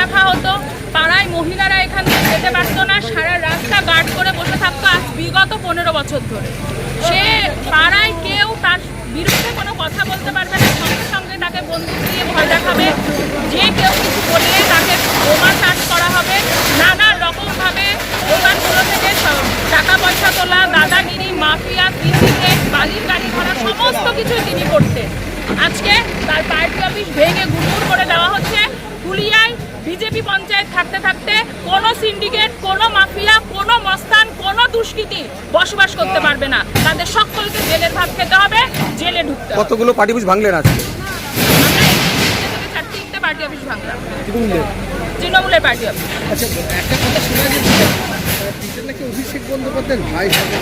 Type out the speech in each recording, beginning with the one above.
রাখা হতো, পাড়ায় মহিলারা এখান থেকে যেতে পারতো না, সারা রাস্তা গার্ড করে বসে থাকতো আজ বিগত 15 বছর ধরে। সে পাড়ায় কেউ তার বিরুদ্ধে কোনো কথা বলতে পারবে না, সঙ্গে সঙ্গে তাকে বন্দুক দিয়ে ভয় দেখাবে, যে কেউ কিছু বললে তাকে বোমা চার্জ করা হবে, নানা রকমভাবে দোকানগুলো থেকে টাকা পয়সা তোলা, দাদাগিরি, মাফিয়া, সিন্ডিকেট, বালির গাড়ি ধরা সমস্ত কিছু তিনি করতেন। আজকে তার পার্টি অফিস ভেঙে গুঁড়ো করে দেওয়া হচ্ছে। ফুলিয়ায় বিজেপি পঞ্চায়েত থাকতে থাকতে কোনো সিন্ডিকেট, কোনো মাফিয়া, কোনো মস্তান, কোনো দুষ্কৃতী বসবাস করতে পারবে না। তাদের সকলকে জেলের ভাত খেতে হবে, জেলে ঢুকতে হবে। কতগুলো পার্টি অফিস ভাঙলেন আজকে? আমরা থেকে 4টা পার্টি অফিস ভাঙলাম, তৃণমূলের পার্টি অফিস। আচ্ছা, একটা কথা শোনা যাচ্ছে নাকি অভিষেক বন্দ্যোপাধ্যায়ের ভাই হবে।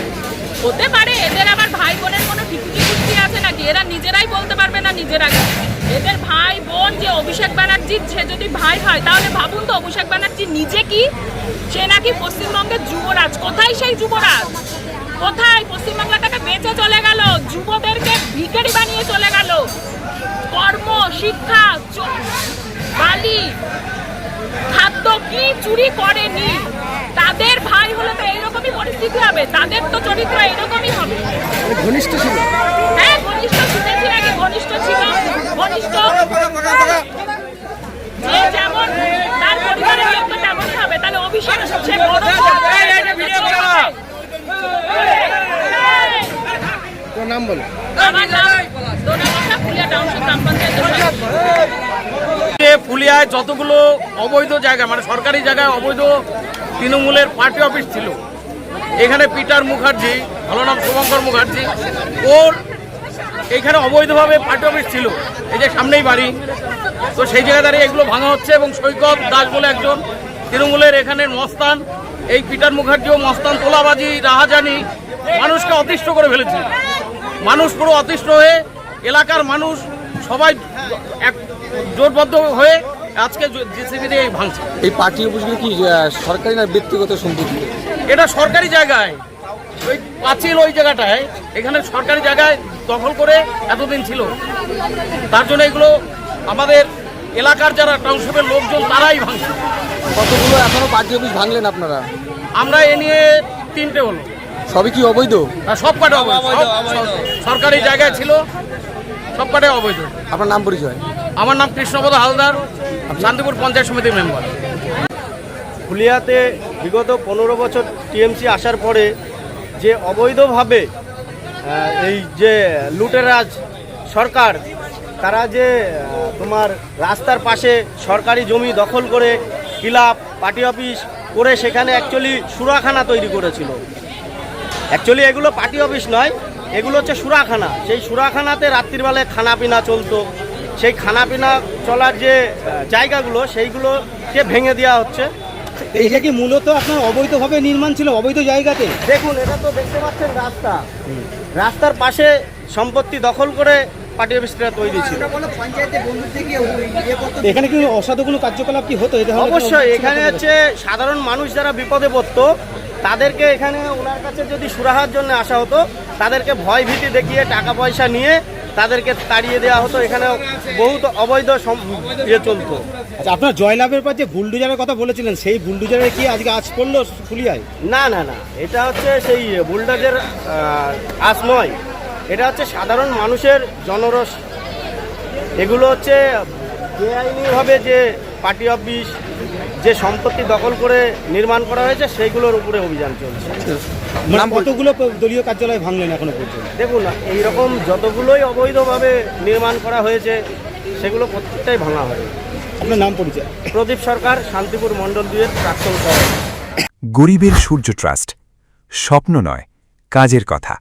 হতে পারে, এদের আবার ভাই বোনের কোনো ঠিকুটি কুস্তি আছে নাকি? এরা নিজেরাই বলতে পারবে না নিজেরা। এদের ভাই বোন যে অভিষেক ব্যানার্জির, সে যদি ভাই হয় তাহলে ভাবুন তো অভিষেক ব্যানার্জি নিজে কি? সে নাকি পশ্চিমবঙ্গের যুবরাজ। কোথায় সেই যুবরাজ? কোথায়? পশ্চিমবাংলাটাকে বেঁচে চলে গেল, যুবদেরকে ভিখারি বানিয়ে চলে গেল। কর্ম, শিক্ষা, বালি, খাদ্য কি চুরি করেনি? তাদের ভাই হলে তো এইরকমই পরিস্থিতি হবে, তাদের তো চরিত্র এইরকমই হবে। ঘনিষ্ঠ ছিল? হ্যাঁ, ঘনিষ্ঠ ছিল, আগে ঘনিষ্ঠ ছিল, ঘনিষ্ঠ যে যেমন তার পরিবারের লোক তো তেমনই হবে। তাহলে অভিষেক সে বড়। তোর নাম বলো। আমার নাম দোনামশা, ফুলিয়া টাউনশিপ গ্রাম পঞ্চায়েত। ফুলিয়ায় যতগুলো অবৈধ জায়গা, মানে সরকারি জায়গায় অবৈধ তৃণমূলের পার্টি অফিস ছিল, এখানে পিটার মুখার্জি, ভালো নাম শুভঙ্কর মুখার্জি, ওর এখানে অবৈধভাবে পার্টি অফিস ছিল। এই যে সামনেই বাড়ি, তো সেই জায়গায় দাঁড়িয়ে এগুলো ভাঙা হচ্ছে। এবং সৈকত দাস বলে একজন তৃণমূলের এখানে মস্তান, এই পিটার মুখার্জিও মস্তান, তোলাবাজি, রাহাজানি, মানুষকে অতিষ্ঠ করে ফেলেছে। মানুষ পুরো অতিষ্ঠ হয়ে, এলাকার মানুষ সবাই এক জোটবদ্ধ হয়ে আজকে জেসিবি দিয়ে ভাঙছে। এই পার্টি অফিসগুলো কি সরকারি না ব্যক্তিগত সম্পত্তি? এটা সরকারি জায়গায়, ওই পাঁচিল ওই জায়গাটায়, এখানে সরকারি জায়গায় দখল করে এতদিন ছিল। তার জন্য এগুলো আমাদের এলাকার যারা টাউনশিপের লোকজন তারাই ভাঙছে। কতগুলো এখনো পার্টি অফিস ভাঙলেন আপনারা? আমরা এ নিয়ে 3টে হলো। সবই কি অবৈধ? সব কটা অবৈধ, সরকারি জায়গায় ছিল, সব কটাই অবৈধ। আপনার নাম পরিচয়? আমার নাম কৃষ্ণপদ হালদার, শান্তিপুর পঞ্চায়েত সমিতির মেম্বার। ফুলিয়াতে বিগত 15 বছর টিএমসি আসার পরে যে অবৈধভাবে এই যে লুটেরাজ সরকার, তারা যে তোমার রাস্তার পাশে সরকারি জমি দখল করে ক্লাব, পার্টি অফিস করে সেখানে অ্যাকচুয়ালি সুরাখানা তৈরি করেছিল। অ্যাকচুয়ালি এগুলো পার্টি অফিস নয়, এগুলো হচ্ছে সুরাখানা। সেই সুরাখানাতে রাত্রিবেলায় খানাপিনা চলতো। সেই খানাপিনা চলার যে জায়গাগুলো, সেইগুলোকে ভেঙে দেওয়া হচ্ছে। এইটা কি মূলত আপনার অবৈধভাবে নির্মাণ ছিল, অবৈধ জায়গাতে? দেখুন, এটা তো দেখতে পাচ্ছেন রাস্তা, রাস্তার পাশে সম্পত্তি দখল করে পার্টি অফিসটা তৈরি ছিল। এখানে কি অসাধু কোনো কার্যকলাপ কি হতো? অবশ্যই এখানে হচ্ছে সাধারণ মানুষ যারা বিপদে পড়তো, তাদেরকে এখানে ওনার কাছে যদি সুরাহার জন্য আসা হতো, তাদেরকে ভয় ভীতি দেখিয়ে টাকা পয়সা নিয়ে তাদেরকে তাড়িয়ে দেওয়া হতো। এখানে বহুত অবৈধ চলতো। আচ্ছা, আপনার জয়লাভের পর যে বুলডোজারের কথা বলেছিলেন, সেই বুলডোজারে কি আজকে আজ পড়লো ফুলিয়ায়? না না না, এটা হচ্ছে সেই বুলডোজার আজ নয়, এটা হচ্ছে সাধারণ মানুষের জনরস। এগুলো হচ্ছে বেআইনিভাবে যে পার্টি অফিস, যে সম্পত্তি দখল করে নির্মাণ করা হয়েছে, সেইগুলোর উপরে অভিযান চলছে। কতগুলো দলীয় কার্যালয় ভাঙলেন এখনো পর্যন্ত? দেখুন, এইরকম যতগুলোই অবৈধভাবে নির্মাণ করা হয়েছে সেগুলো প্রত্যেকটাই ভাঙা হয়। আপনার নাম পরিচয়? প্রদীপ সরকার, শান্তিপুর মণ্ডল 2-এর প্রাক্তন সভাপতি। গরিবের সূর্য ট্রাস্ট, স্বপ্ন নয়, কাজের কথা।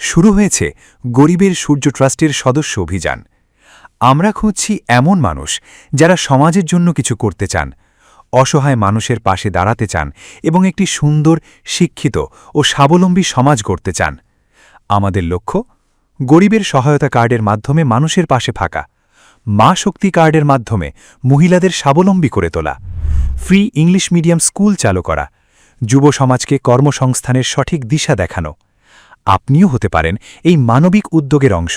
শুরু হয়েছে গরিবের সূর্য ট্রাস্টের সদস্য অভিযান। আমরা খুঁজছি এমন মানুষ যারা সমাজের জন্য কিছু করতে চান, অসহায় মানুষের পাশে দাঁড়াতে চান এবং একটি সুন্দর, শিক্ষিত ও স্বাবলম্বী সমাজ গড়তে চান। আমাদের লক্ষ্য, গরিবের সহায়তা কার্ডের মাধ্যমে মানুষের পাশে থাকা, মা শক্তি কার্ডের মাধ্যমে মহিলাদের স্বাবলম্বী করে তোলা, ফ্রি ইংলিশ মিডিয়াম স্কুল চালু করা, যুব সমাজকে কর্মসংস্থানের সঠিক দিশা দেখানো। আপনিও হতে পারেন এই মানবিক উদ্যোগের অংশ।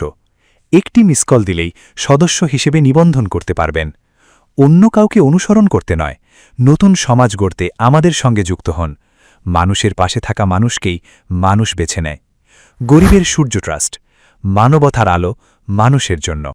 একটি মিস কল দিলেই সদস্য হিসেবে নিবন্ধন করতে পারবেন। অন্য কাউকে অনুসরণ করতে নয়, নতুন সমাজ গড়তে আমাদের সঙ্গে যুক্ত হন। মানুষের পাশে থাকা মানুষকেই মানুষ বেছে নেয়। গরিবের সূর্য ট্রাস্ট, মানবতার আলো মানুষের জন্য।